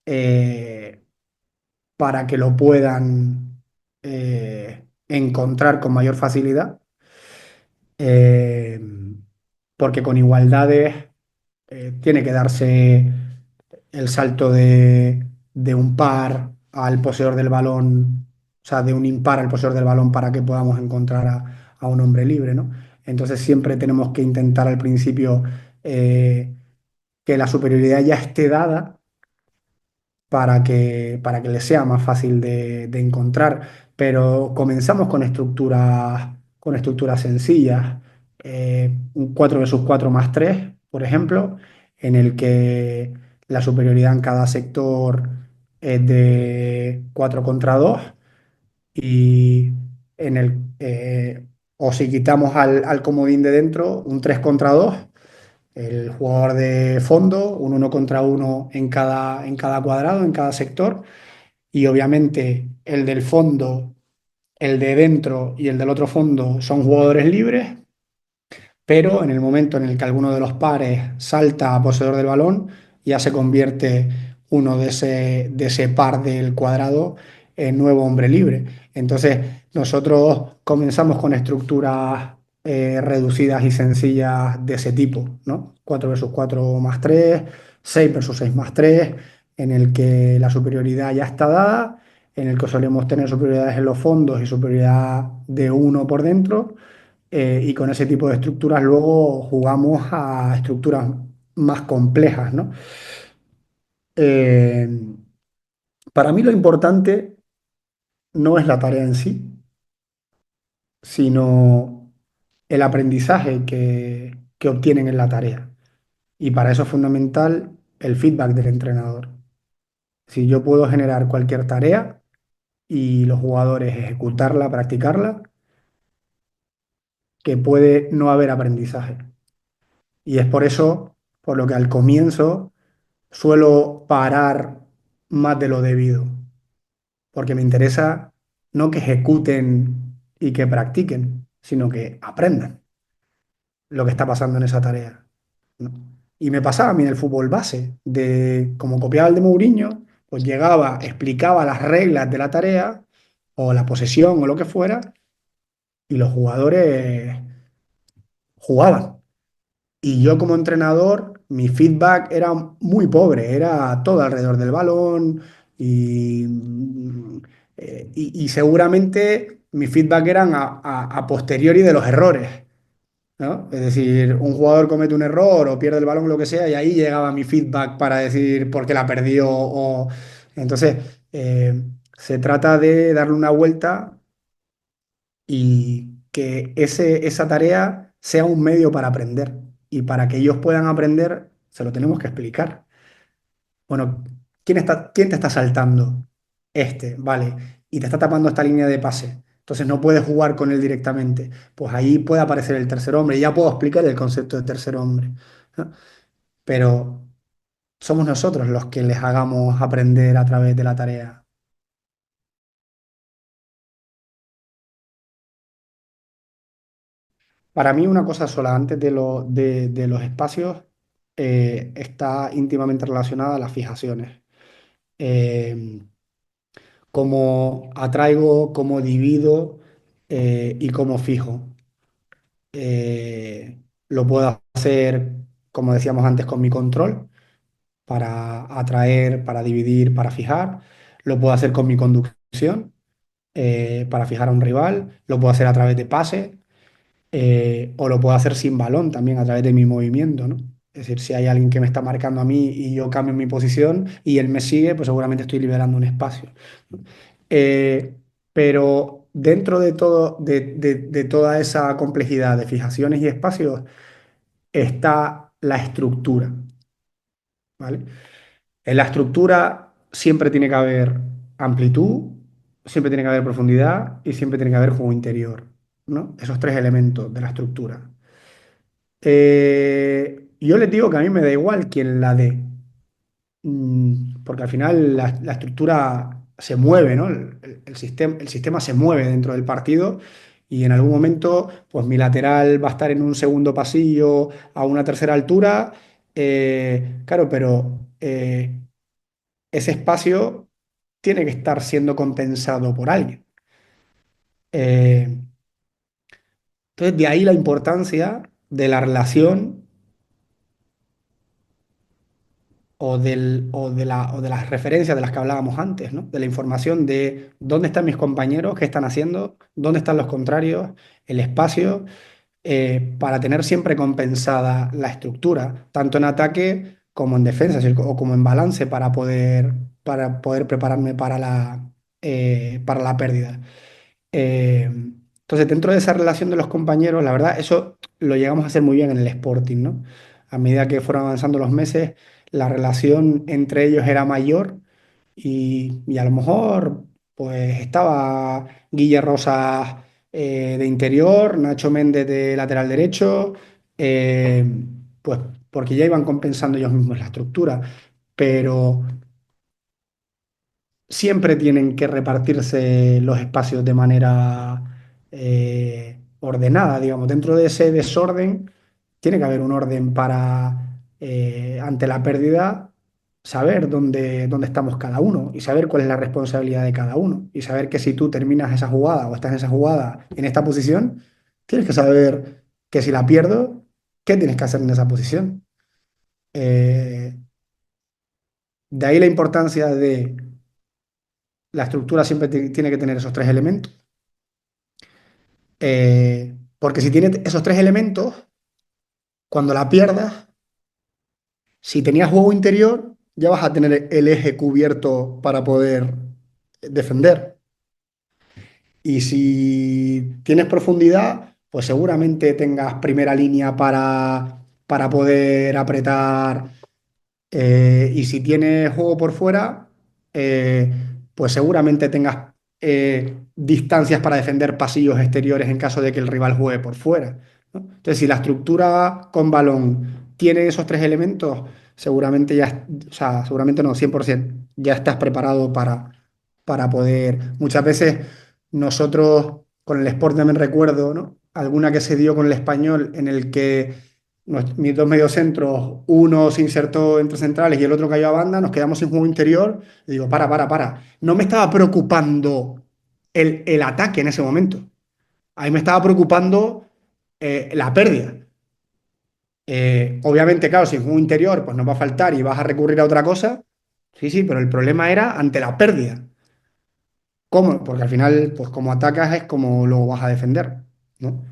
eh, para que lo puedan encontrar con mayor facilidad, eh, porque con igualdades tiene que darse el salto de un par al poseedor del balón, o sea, de un impar al poseedor del balón para que podamos encontrar a un hombre libre, ¿no? Entonces siempre tenemos que intentar al principio que la superioridad ya esté dada para que les sea más fácil de encontrar. Pero comenzamos con estructuras sencillas. Un 4 versus 4 más 3 por ejemplo, en el que la superioridad en cada sector es de 4 contra 2 y en o si quitamos al comodín de dentro, un 3 contra 2 el jugador de fondo, un uno contra uno en cada cuadrado, en cada sector, y obviamente el del fondo, el de dentro y el del otro fondo son jugadores libres, pero en el momento en el que alguno de los pares salta a poseedor del balón, ya se convierte uno de ese par del cuadrado en nuevo hombre libre. Entonces, nosotros comenzamos con estructuras reducidas y sencillas de ese tipo, ¿no? 4 versus 4 más 3, 6 versus 6 más 3, en el que la superioridad ya está dada, en el que solemos tener superioridades en los fondos y superioridad de uno por dentro y con ese tipo de estructuras luego jugamos a estructuras más complejas, ¿no? Eh, para mí lo importante no es la tarea en sí, sino el aprendizaje que obtienen en la tarea. Y para eso es fundamental el feedback del entrenador. Si yo puedo generar cualquier tarea y los jugadores ejecutarla, practicarla, que puede no haber aprendizaje. Y es por eso, por lo que al comienzo suelo parar más de lo debido, porque me interesa no que ejecuten y que practiquen, sino que aprendan lo que está pasando en esa tarea, ¿no? Y me pasaba a mí en el fútbol base, de como copiaba el de Mourinho, pues llegaba, explicaba las reglas de la tarea o la posesión o lo que fuera, y los jugadores jugaban. Y yo como entrenador, mi feedback era muy pobre, era todo alrededor del balón y, y seguramente mi feedback eran a posteriori de los errores, ¿no? Es decir, un jugador comete un error o pierde el balón o lo que sea y ahí llegaba mi feedback para decir por qué la perdió o... Entonces, se trata de darle una vuelta y que esa tarea sea un medio para aprender. Y para que ellos puedan aprender, se lo tenemos que explicar. Bueno, ¿quién te está saltando? Este, vale. Y te está tapando esta línea de pase. Entonces no puedes jugar con él directamente. Pues ahí puede aparecer el tercer hombre. Y ya puedo explicar el concepto de tercer hombre, ¿no? Pero somos nosotros los que les hagamos aprender a través de la tarea. Para mí una cosa sola, antes de los espacios, está íntimamente relacionada a las fijaciones. Eh, Cómo atraigo, cómo divido y cómo fijo. Lo puedo hacer, como decíamos antes, con mi control, para atraer, para dividir, para fijar. Lo puedo hacer con mi conducción, para fijar a un rival. Lo puedo hacer a través de pase o lo puedo hacer sin balón también a través de mi movimiento, ¿no? Es decir, si hay alguien que me está marcando a mí y yo cambio mi posición y él me sigue, pues seguramente estoy liberando un espacio. Eh, pero dentro de todo, de toda esa complejidad de fijaciones y espacios está la estructura, ¿vale? En la estructura siempre tiene que haber amplitud, siempre tiene que haber profundidad y siempre tiene que haber juego interior, ¿no? Esos tres elementos de la estructura. Yo les digo que a mí me da igual quién la dé, porque al final la estructura se mueve, ¿no? El sistema se mueve dentro del partido y en algún momento, pues mi lateral va a estar en un segundo pasillo a una tercera altura. Claro, pero ese espacio tiene que estar siendo compensado por alguien. Eh, entonces, de ahí la importancia de la relación o de las referencias de las que hablábamos antes, ¿no? De la información de dónde están mis compañeros, qué están haciendo, dónde están los contrarios, el espacio, para tener siempre compensada la estructura, tanto en ataque como en defensa, es decir, o como en balance para poder prepararme para la pérdida. Entonces, dentro de esa relación de los compañeros, la verdad, eso lo llegamos a hacer muy bien en el Sporting, ¿no? A medida que fueron avanzando los meses, la relación entre ellos era mayor y a lo mejor, pues estaba Guille Rosas de interior, Nacho Méndez de lateral derecho, eh, pues porque ya iban compensando ellos mismos la estructura, pero siempre tienen que repartirse los espacios de manera ordenada, digamos. Dentro de ese desorden tiene que haber un orden para, ante la pérdida, saber dónde estamos cada uno y saber cuál es la responsabilidad de cada uno. Y saber que si tú terminas esa jugada o estás en esa jugada en esta posición, tienes que saber que si la pierdo, ¿qué tienes que hacer en esa posición? Eh, de ahí la importancia de la estructura siempre tiene que tener esos tres elementos. Porque si tiene esos tres elementos, cuando la pierdas, si tenías juego interior, ya vas a tener el eje cubierto para poder defender. Y si tienes profundidad, pues seguramente tengas primera línea para poder apretar. Y si tienes juego por fuera, eh, pues seguramente tengas distancias para defender pasillos exteriores en caso de que el rival juegue por fuera, ¿no? Entonces, si la estructura con balón tiene esos tres elementos, seguramente o sea, seguramente no, 100%, ya estás preparado para poder. Muchas veces nosotros con el Sport también recuerdo, ¿no? Alguna que se dio con el Español en el que mis dos mediocentros, uno se insertó entre centrales y el otro cayó a banda, nos quedamos sin juego interior. Y digo, para. No me estaba preocupando el ataque en ese momento. A mí me estaba preocupando la pérdida. Obviamente, claro, sin juego interior, pues nos va a faltar y vas a recurrir a otra cosa. Sí, sí, pero el problema era ante la pérdida. ¿Cómo? Porque al final, pues como atacas es como lo vas a defender, ¿no?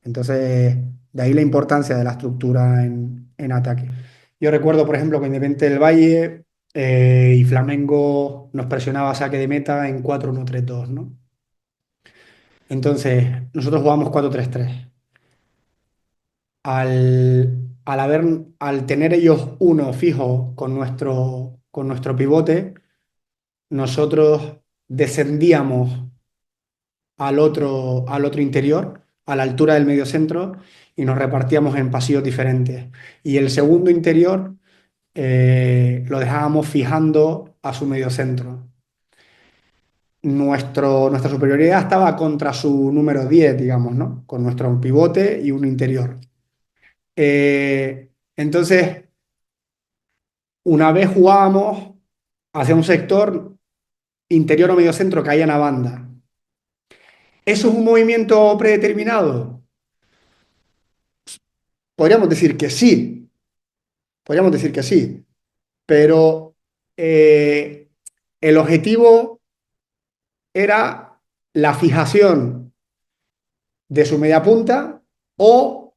Entonces, de ahí la importancia de la estructura en ataque. Yo recuerdo, por ejemplo, que Independiente del Valle y Flamengo nos presionaba a saque de meta en 4-1-3-2, ¿no? Entonces, nosotros jugamos 4-3-3. Al tener ellos uno fijo con nuestro pivote, nosotros descendíamos al otro interior, a la altura del mediocentro, y nos repartíamos en pasillos diferentes. Y el segundo interior lo dejábamos fijando a su mediocentro. Nuestra superioridad estaba contra su número 10, digamos, ¿no? Con nuestro pivote y un interior. Entonces, una vez jugábamos hacia un sector interior o mediocentro que hay en la banda. ¿Eso es un movimiento predeterminado? Podríamos decir que sí, podríamos decir que sí, pero eh, el objetivo era la fijación de su media punta o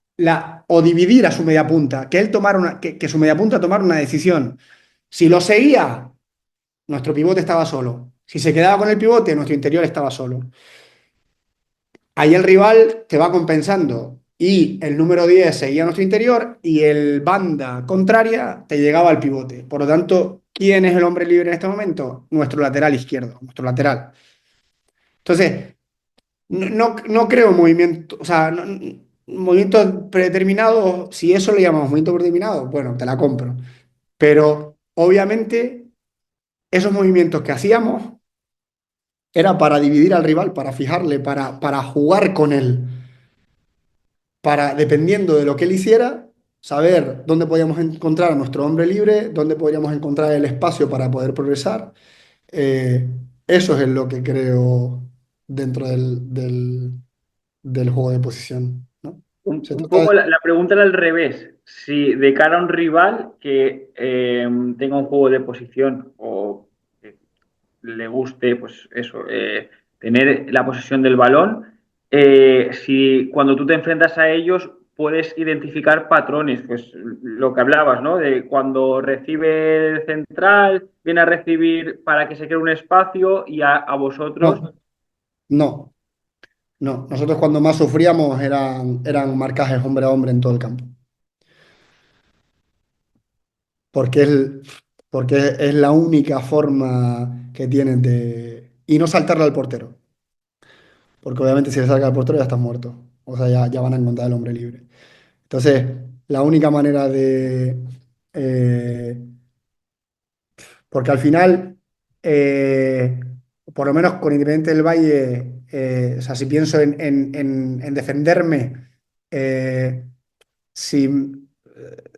dividir a su media punta, que él tomara que su media punta tomara una decisión. Si lo seguía, nuestro pivote estaba solo. Si se quedaba con el pivote, nuestro interior estaba solo. Ahí el rival te va compensando y el número 10 seguía nuestro interior y el banda contraria te llegaba al pivote. Por lo tanto, ¿quién es el hombre libre en este momento? Nuestro lateral izquierdo, nuestro lateral. Entonces, no creo movimiento, o sea, movimientos predeterminados, si eso le llamamos movimiento predeterminado, bueno, te la compro. Pero obviamente esos movimientos que hacíamos Era para dividir al rival, para fijarle, para jugar con él, para, dependiendo de lo que él hiciera, saber dónde podíamos encontrar a nuestro hombre libre, dónde podríamos encontrar el espacio para poder progresar. Eh, Eso es lo que creo dentro del juego de posición, ¿no? Se
Un
trata de...
poco la pregunta era al revés. Si de cara a un rival que tenga un juego de posición o que le guste, pues eso, tener la posesión del balón, si cuando tú te enfrentas a ellos puedes identificar patrones, pues lo que hablabas, ¿no? De cuando recibe el central, viene a recibir para que se cree un espacio y a vosotros.
No, no, no. Nosotros cuando más sufríamos eran marcajes hombre a hombre en todo el campo. Porque porque es la única forma que tienen de... Y no saltarle al portero, porque obviamente si le salga al portero ya estás muerto, o sea, ya van a encontrar el hombre libre. Entonces, la única manera de... eh, porque al final, eh, por lo menos con Independiente del Valle, o sea, si pienso en defenderme, eh, si,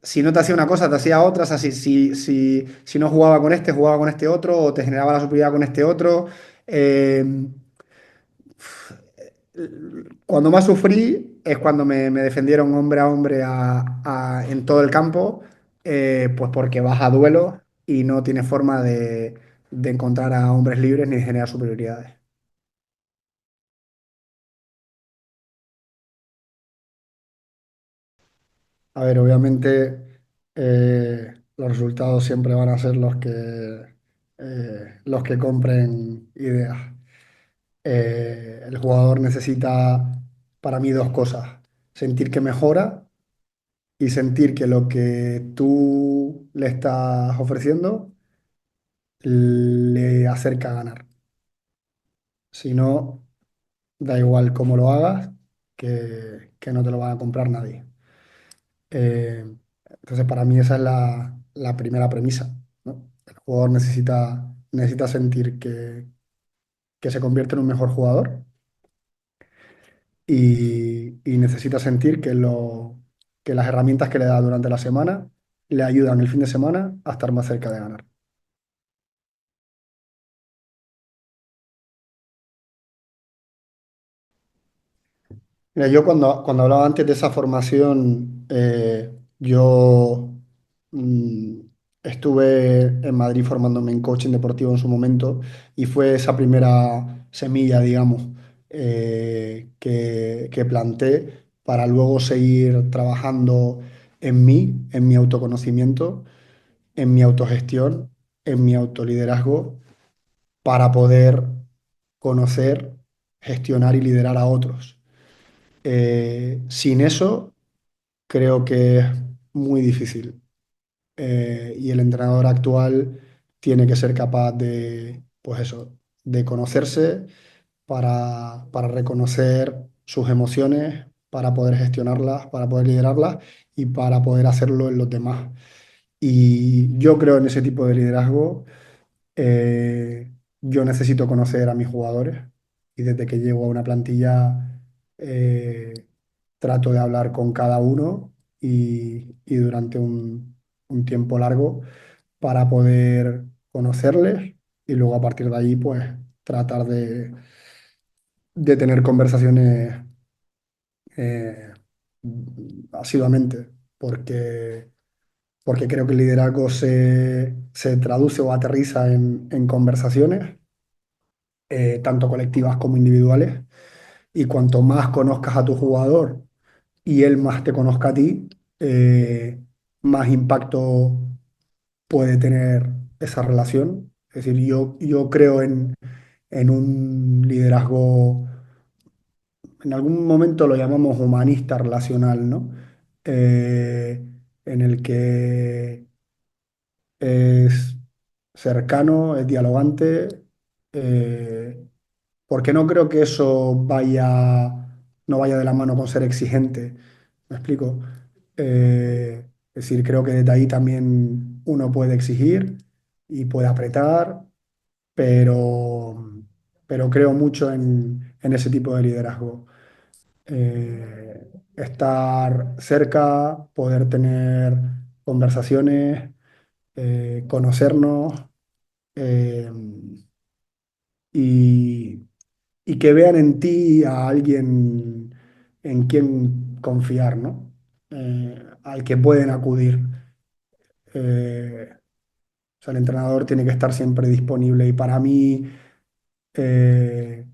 si no te hacía una cosa, te hacía otra. O sea, si no jugaba con este, jugaba con este otro, o te generaba la superioridad con este otro. Eh, Cuando más sufrí es cuando me defendieron hombre a hombre en todo el campo, pues porque vas a duelo y no tienes forma de encontrar a hombres libres ni de generar superioridades. A ver, obviamente los resultados siempre van a ser los que compren ideas. El jugador necesita, para mí, dos cosas. Sentir que mejora y sentir que lo que tú le estás ofreciendo le acerca a ganar. Si no, da igual cómo lo hagas, que no te lo va a comprar nadie. Eh, entonces, para mí esa es la primera premisa, ¿no? El jugador necesita sentir que se convierte en un mejor jugador y necesita sentir que las herramientas que le da durante la semana le ayudan el fin de semana a estar más cerca de ganar. Mira, yo cuando hablaba antes de esa formación, yo mm, estuve en Madrid formándome en coaching deportivo en su momento y fue esa primera semilla, digamos, que planté para luego seguir trabajando en mi autoconocimiento, en mi autogestión, en mi autoliderazgo, para poder conocer, gestionar y liderar a otros. Sin eso, creo que es muy difícil. Y el entrenador actual tiene que ser capaz de, pues eso, de conocerse para reconocer sus emociones, para poder gestionarlas, para poder liderarlas y para poder hacerlo en los demás. Y yo creo en ese tipo de liderazgo. Yo necesito conocer a mis jugadores y desde que llego a una plantilla eh, trato de hablar con cada uno y durante un tiempo largo para poder conocerles y luego a partir de ahí pues tratar de tener conversaciones eh, asiduamente porque creo que el liderazgo se traduce o aterriza en conversaciones tanto colectivas como individuales. Y cuanto más conozcas a tu jugador y él más te conozca a ti, más impacto puede tener esa relación. Es decir, yo creo en un liderazgo, en algún momento lo llamamos humanista relacional, ¿no? Eh, en el que es cercano, es dialogante, eh, porque no creo que eso no vaya de la mano con ser exigente. ¿Me explico? Es decir, creo que desde ahí también uno puede exigir y puede apretar, pero, pero creo mucho en ese tipo de liderazgo. Estar cerca, poder tener conversaciones, conocernos, eh, y, y que vean en ti a alguien en quien confiar, ¿no? Al que pueden acudir. O sea, el entrenador tiene que estar siempre disponible y para mí eh,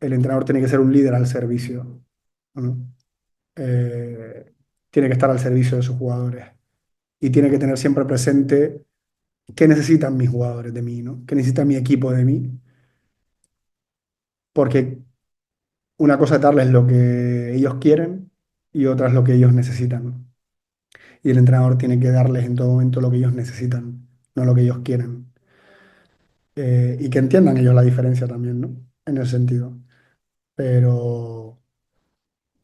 el entrenador tiene que ser un líder al servicio, ¿no? Eh, Tiene que estar al servicio de sus jugadores y tiene que tener siempre presente qué necesitan mis jugadores de mí, ¿no? ¿Qué necesita mi equipo de mí? Porque una cosa es darles lo que ellos quieren y otra es lo que ellos necesitan. Y el entrenador tiene que darles en todo momento lo que ellos necesitan, no lo que ellos quieren. Y que entiendan ellos la diferencia también, ¿no? En ese sentido. Pero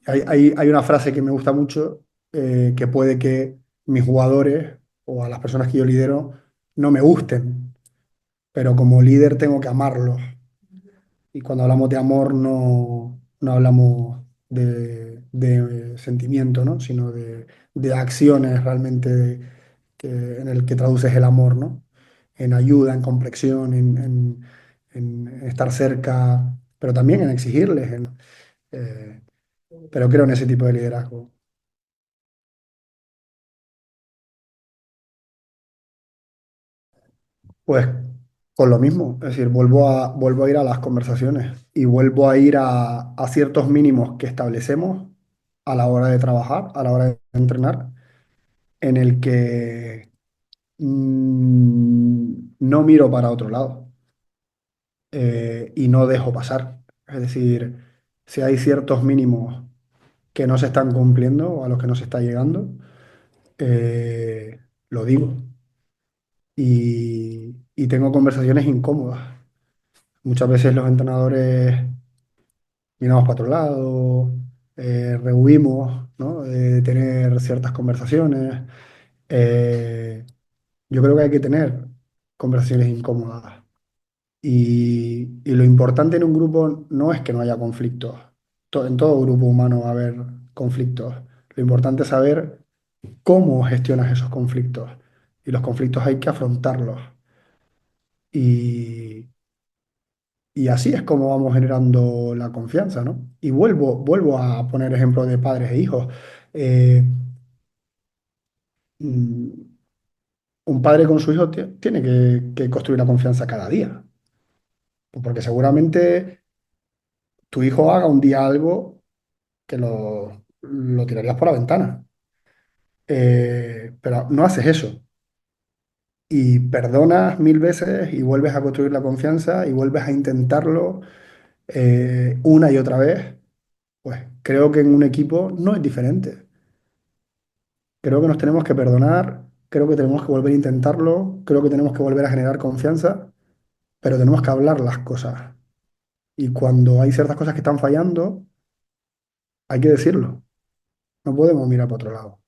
hay una frase que me gusta mucho, que puede que mis jugadores o a las personas que yo lidero no me gusten, pero como líder tengo que amarlos. Y cuando hablamos de amor no hablamos de sentimiento, ¿no? Sino de acciones realmente en el que traduces el amor, ¿no? En ayuda, en comprensión, en estar cerca, pero también en exigirles. Eh, pero creo en ese tipo de liderazgo. Pues con lo mismo, es decir, vuelvo a ir a las conversaciones y vuelvo a ir a ciertos mínimos que establecemos a la hora de trabajar, a la hora de entrenar, en el que no miro para otro lado, y no dejo pasar. Es decir, si hay ciertos mínimos que no se están cumpliendo o a los que no se está llegando, lo digo y tengo conversaciones incómodas. Muchas veces los entrenadores miramos para otro lado, rehuimos, ¿no? De tener ciertas conversaciones. Eh, yo creo que hay que tener conversaciones incómodas. Y lo importante en un grupo no es que no haya conflictos. En todo grupo humano va a haber conflictos. Lo importante es saber cómo gestionas esos conflictos. Y los conflictos hay que afrontarlos. Y, y así es como vamos generando la confianza, ¿no? Y vuelvo a poner ejemplo de padres e hijos. Eh, mm, un padre con su hijo tiene que construir la confianza cada día, porque seguramente tu hijo haga un día algo que lo tirarías por la ventana. Pero no haces eso y perdonas mil veces y vuelves a construir la confianza y vuelves a intentarlo, una y otra vez. Pues creo que en un equipo no es diferente. Creo que nos tenemos que perdonar, creo que tenemos que volver a intentarlo, creo que tenemos que volver a generar confianza, pero tenemos que hablar las cosas. Y cuando hay ciertas cosas que están fallando, hay que decirlo. No podemos mirar para otro lado.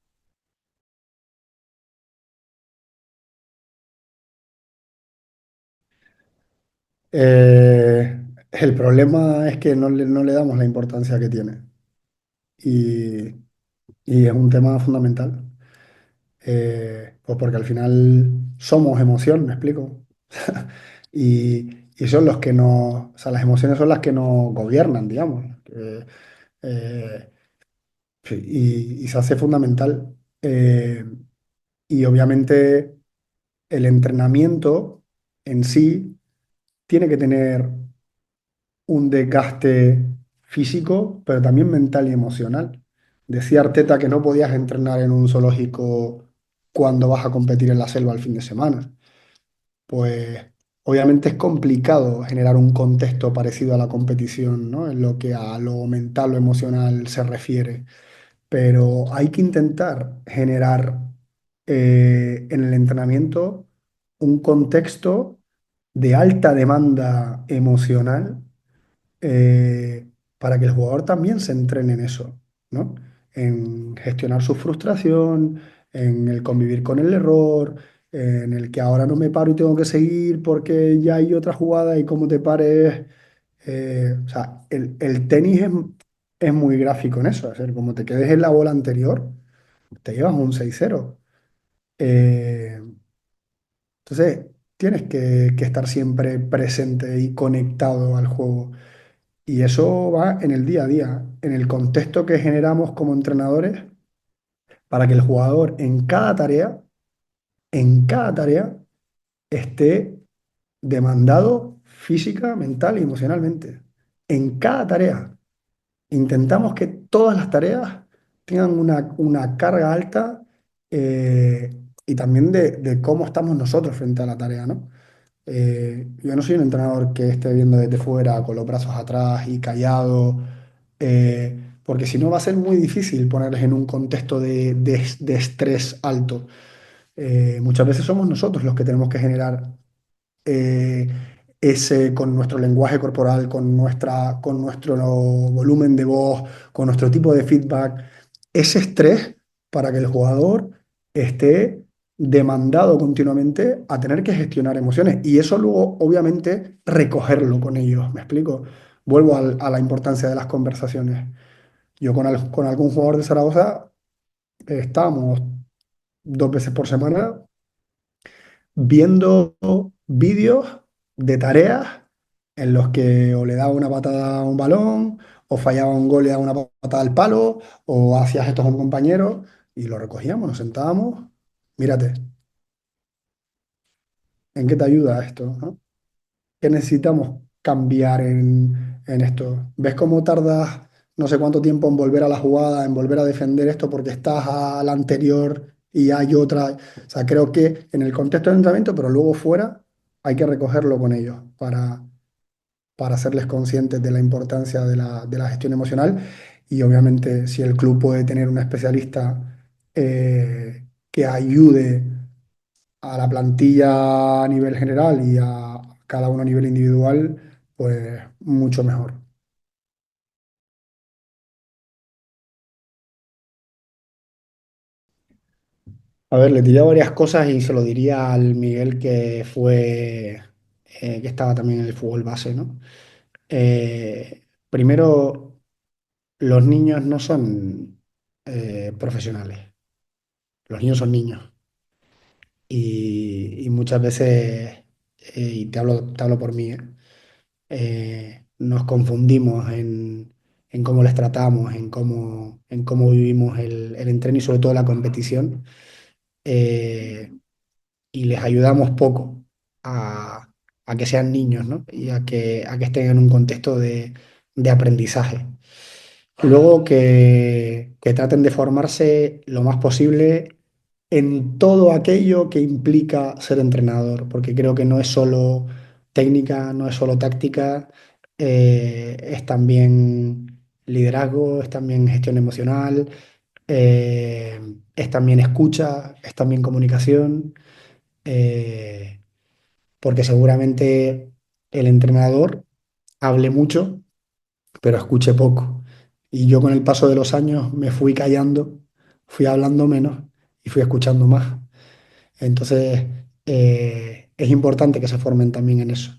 El problema es que no le damos la importancia que tiene. Y, y es un tema fundamental. Pues porque al final somos emoción, ¿me explico? Y son los que nos, o sea, las emociones son las que nos gobiernan, digamos. Eh, y se hace fundamental. Y obviamente el entrenamiento en sí tiene que tener un desgaste físico, pero también mental y emocional. Decía Arteta que no podías entrenar en un zoológico cuando vas a competir en la selva el fin de semana. Pues obviamente es complicado generar un contexto parecido a la competición, ¿no? En lo que a lo mental o emocional se refiere. Pero hay que intentar generar, en el entrenamiento, un contexto de alta demanda emocional, para que el jugador también se entrene en eso, ¿no? En gestionar su frustración, en el convivir con el error, en el que ahora no me paro y tengo que seguir porque ya hay otra jugada y como te pares. O sea, el tenis es muy gráfico en eso. Es decir, como te quedes en la bola anterior, te llevas un 6-0. Eh, entonces, tienes que estar siempre presente y conectado al juego. Y eso va en el día a día, en el contexto que generamos como entrenadores para que el jugador en cada tarea, esté demandado física, mental y emocionalmente. En cada tarea. Intentamos que todas las tareas tengan una carga alta, y también de cómo estamos nosotros frente a la tarea, ¿no? Yo no soy un entrenador que esté viendo desde fuera con los brazos atrás y callado, porque si no va a ser muy difícil ponerles en un contexto de estrés alto. Muchas veces somos nosotros los que tenemos que generar, eh, ese, con nuestro lenguaje corporal, con nuestro volumen de voz, con nuestro tipo de feedback, ese estrés para que el jugador esté demandado continuamente a tener que gestionar emociones y eso luego, obviamente, recogerlo con ellos. ¿Me explico? Vuelvo a la importancia de las conversaciones. Yo con algún jugador de Zaragoza, estábamos 2 veces por semana viendo vídeos de tareas en los que o le daba una patada a un balón, o fallaba un gol y le daba una patada al palo, o hacía gestos a un compañero, y lo recogíamos, nos sentábamos. Mírate, ¿en qué te ayuda esto, no? ¿Qué necesitamos cambiar en esto? ¿Ves cómo tardas no sé cuánto tiempo en volver a la jugada, en volver a defender esto porque estás a la anterior y hay otra? O sea, creo que en el contexto del entrenamiento, pero luego fuera, hay que recogerlo con ellos para hacerles conscientes de la importancia de la gestión emocional. Y obviamente, si el club puede tener un especialista, que ayude a la plantilla a nivel general y a cada uno a nivel individual, pues mucho mejor. A ver, le diría varias cosas y se lo diría al Miguel que estaba también en el fútbol base, ¿no? Primero, los niños no son, profesionales, los niños son niños y muchas veces, y te hablo por mí, nos confundimos en cómo les tratamos, en cómo vivimos el entreno y sobre todo la competición, eh, y les ayudamos poco a, a que sean niños, ¿no? Y a que estén en un contexto de aprendizaje. Luego que traten de formarse lo más posible en todo aquello que implica ser entrenador, porque creo que no es solo técnica, no es solo táctica, es también liderazgo, es también gestión emocional, eh, es también escucha, es también comunicación, eh, porque seguramente el entrenador hable mucho pero escuché poco. Y yo con el paso de los años me fui callando, fui hablando menos y fui escuchando más. Entonces, es importante que se formen también en eso.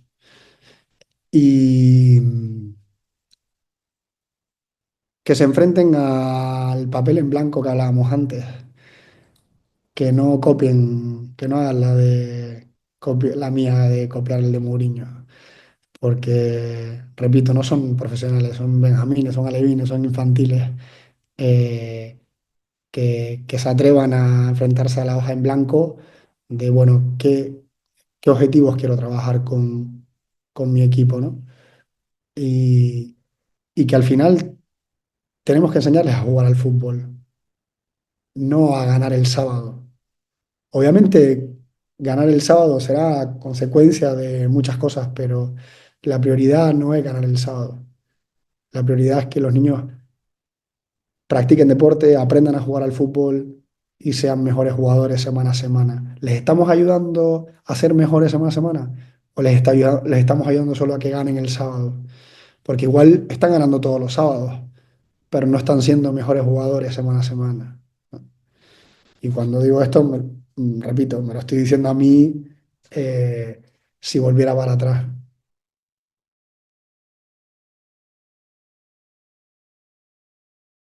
Y que se enfrenten al papel en blanco que hablábamos antes, que no copien, que no hagan la mía de copiar el de Mourinho. Porque, repito, no son profesionales, son benjamines, son alevines, son infantiles. Eh, que se atrevan a enfrentarse a la hoja en blanco de, bueno, qué objetivos quiero trabajar con mi equipo, ¿no? Y, y que al final tenemos que enseñarles a jugar al fútbol, no a ganar el sábado. Obviamente, ganar el sábado será consecuencia de muchas cosas, pero la prioridad no es ganar el sábado. La prioridad es que los niños practiquen deporte, aprendan a jugar al fútbol y sean mejores jugadores semana a semana. ¿Les estamos ayudando a ser mejores semana a semana? ¿O les estamos ayudando solo a que ganen el sábado? Porque igual están ganando todos los sábados, pero no están siendo mejores jugadores semana a semana, ¿no? Y cuando digo esto, repito, me lo estoy diciendo a mí, si volviera para atrás.